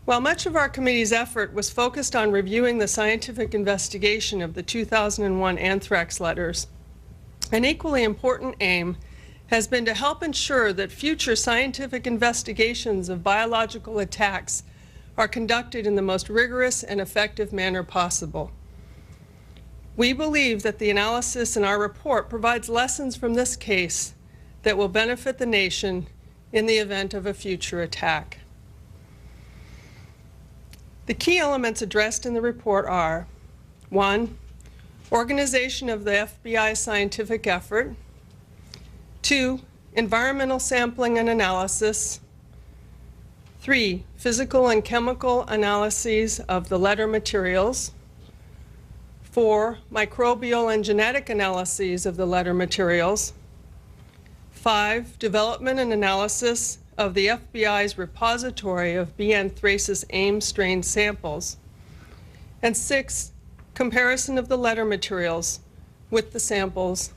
While much of our committee's effort was focused on reviewing the scientific investigation of the 2001 anthrax letters, an equally important aim has been to help ensure that future scientific investigations of biological attacks are conducted in the most rigorous and effective manner possible. We believe that the analysis in our report provides lessons from this case that will benefit the nation in the event of a future attack. The key elements addressed in the report are: 1, organization of the FBI scientific effort; 2, environmental sampling and analysis; 3, physical and chemical analyses of the letter materials; 4, microbial and genetic analyses of the letter materials; 5, development and analysis of the FBI's repository of B. anthracis Ames strain samples; and 6, comparison of the letter materials with the samples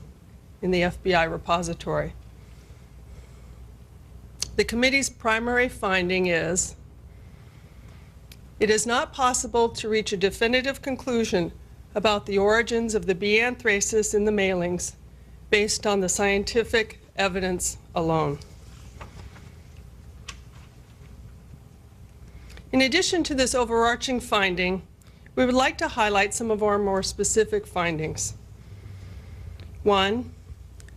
in the FBI repository. The committee's primary finding is: it is not possible to reach a definitive conclusion about the origins of the B. anthracis in the mailings based on the scientific evidence alone. In addition to this overarching finding, we would like to highlight some of our more specific findings. 1,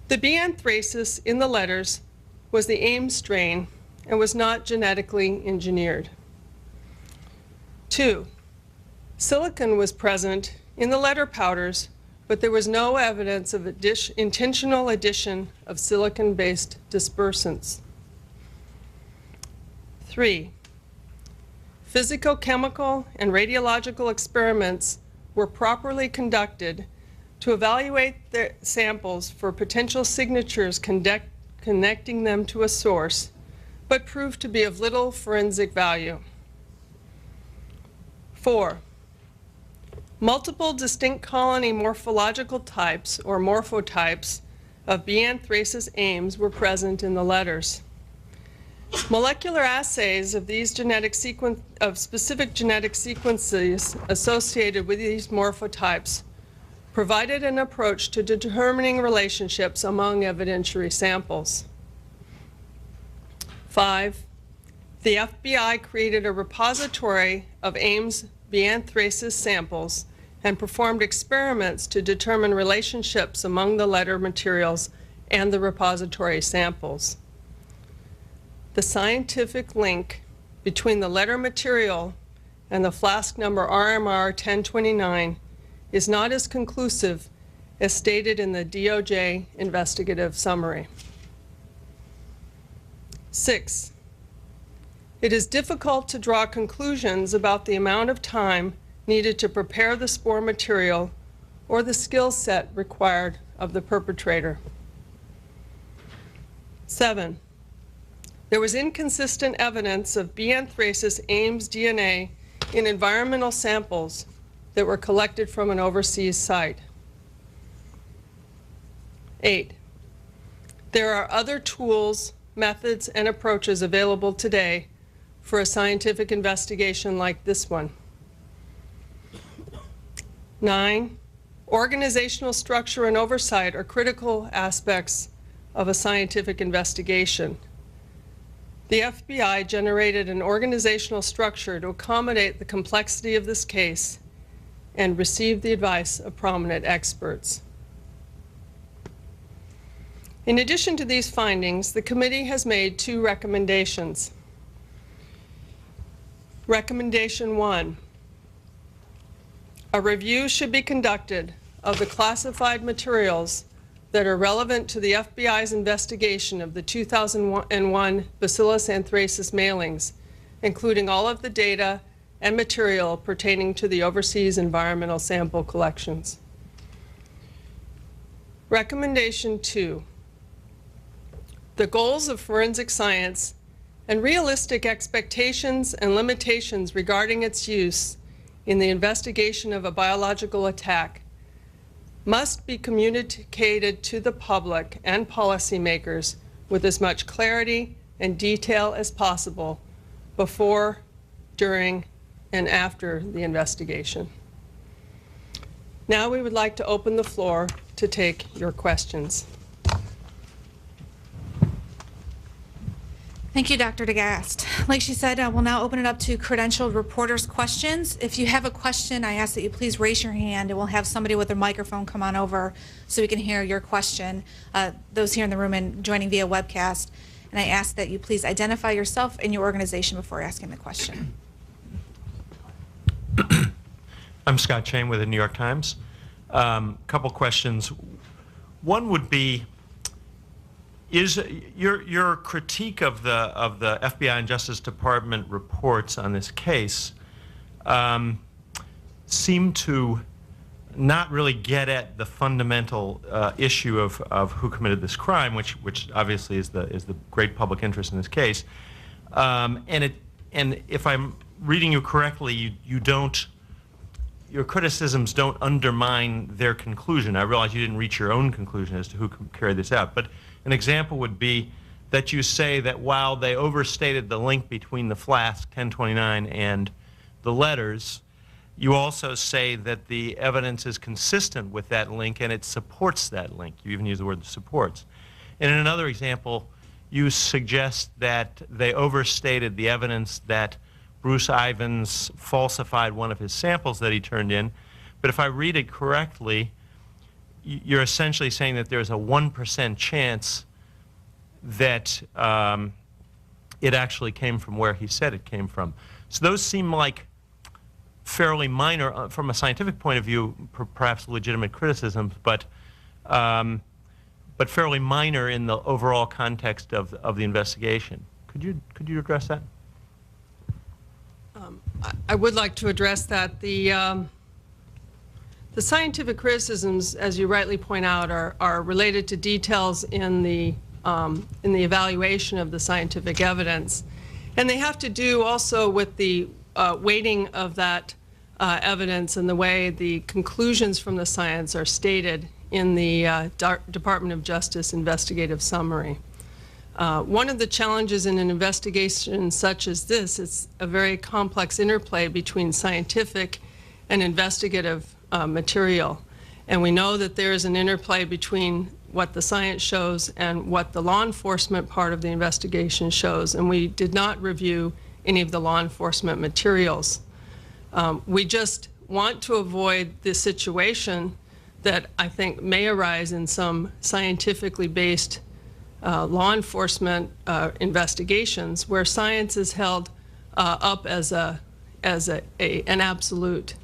the B. anthracis in the letters was the Ames strain and was not genetically engineered. 2, silicon was present in the letter powders, but there was no evidence of intentional addition of silicon-based dispersants. 3, physicochemical and radiological experiments were properly conducted to evaluate the samples for potential signatures connecting them to a source, but proved to be of little forensic value. 4, multiple distinct colony morphological types, or morphotypes, of B. anthracis Ames were present in the letters. Molecular assays of these specific genetic sequences associated with these morphotypes provided an approach to determining relationships among evidentiary samples. 5, the FBI created a repository of Ames B. anthracis samples and performed experiments to determine relationships among the letter materials and the repository samples. The scientific link between the letter material and the flask number RMR 1029 is not as conclusive as stated in the DOJ investigative summary. 6, it is difficult to draw conclusions about the amount of time needed to prepare the spore material or the skill set required of the perpetrator. 7, there was inconsistent evidence of B. anthracis Ames DNA in environmental samples that were collected from an overseas site. 8, there are other tools, methods, and approaches available today for a scientific investigation like this one. 9, organizational structure and oversight are critical aspects of a scientific investigation. The FBI generated an organizational structure to accommodate the complexity of this case and received the advice of prominent experts. In addition to these findings, the committee has made 2 recommendations. Recommendation 1, a review should be conducted of the classified materials that are relevant to the FBI's investigation of the 2001 Bacillus anthracis mailings, including all of the data and material pertaining to the overseas environmental sample collections. Recommendation 2, the goals of forensic science and realistic expectations and limitations regarding its use in the investigation of a biological attack must be communicated to the public and policymakers with as much clarity and detail as possible before, during, and after the investigation. Now we would like to open the floor to take your questions. Thank you, Dr. DeGast. Like she said, we'll now open it up to credentialed reporters' questions. If you have a question, I ask that you please raise your hand, and we'll have somebody with a microphone come on over so we can hear your question, those here in the room and joining via webcast. And I ask that you please identify yourself and your organization before asking the question. I'm Scott Chang with the New York Times. Couple questions. One would be, is your critique of the FBI and Justice Department reports on this case seem to not really get at the fundamental issue of who committed this crime, which obviously is the great public interest in this case. And if I'm reading you correctly, your criticisms don't undermine their conclusion. I realize you didn't reach your own conclusion as to who carried this out, but an example would be that you say that while they overstated the link between the flask 1029 and the letters, you also say that the evidence is consistent with that link and it supports that link. You even use the word supports. And in another example, you suggest that they overstated the evidence that Bruce Ivins falsified one of his samples that he turned in. But if I read it correctly, you're essentially saying that there's a 1% chance that it actually came from where he said it came from. So those seem like fairly minor, from a scientific point of view, perhaps legitimate criticisms, but fairly minor in the overall context of the investigation. Could you address that? I would like to address that. The scientific criticisms, as you rightly point out, are related to details in the evaluation of the scientific evidence, and they have to do also with the weighting of that evidence and the way the conclusions from the science are stated in the Department of Justice investigative summary. One of the challenges in an investigation such as this is a very complex interplay between scientific and investigative material. And we know that there is an interplay between what the science shows and what the law enforcement part of the investigation shows. And we did not review any of the law enforcement materials. We just want to avoid the situation that I think may arise in some scientifically based law enforcement investigations where science is held up as an absolute.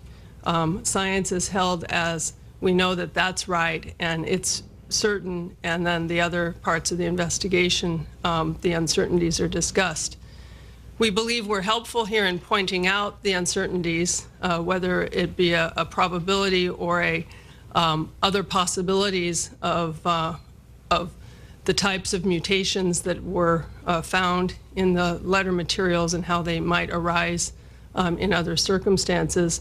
Science is held as we know that that's right and it's certain, and then the other parts of the investigation, the uncertainties are discussed. We believe we're helpful here in pointing out the uncertainties, whether it be a probability or other possibilities of the types of mutations that were found in the letter materials and how they might arise in other circumstances,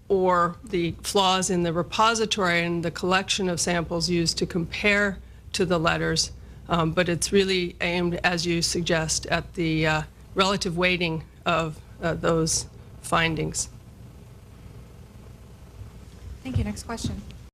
or the flaws in the repository and the collection of samples used to compare to the letters. But it's really aimed, as you suggest, at the relative weighting of those findings. Thank you. Next question.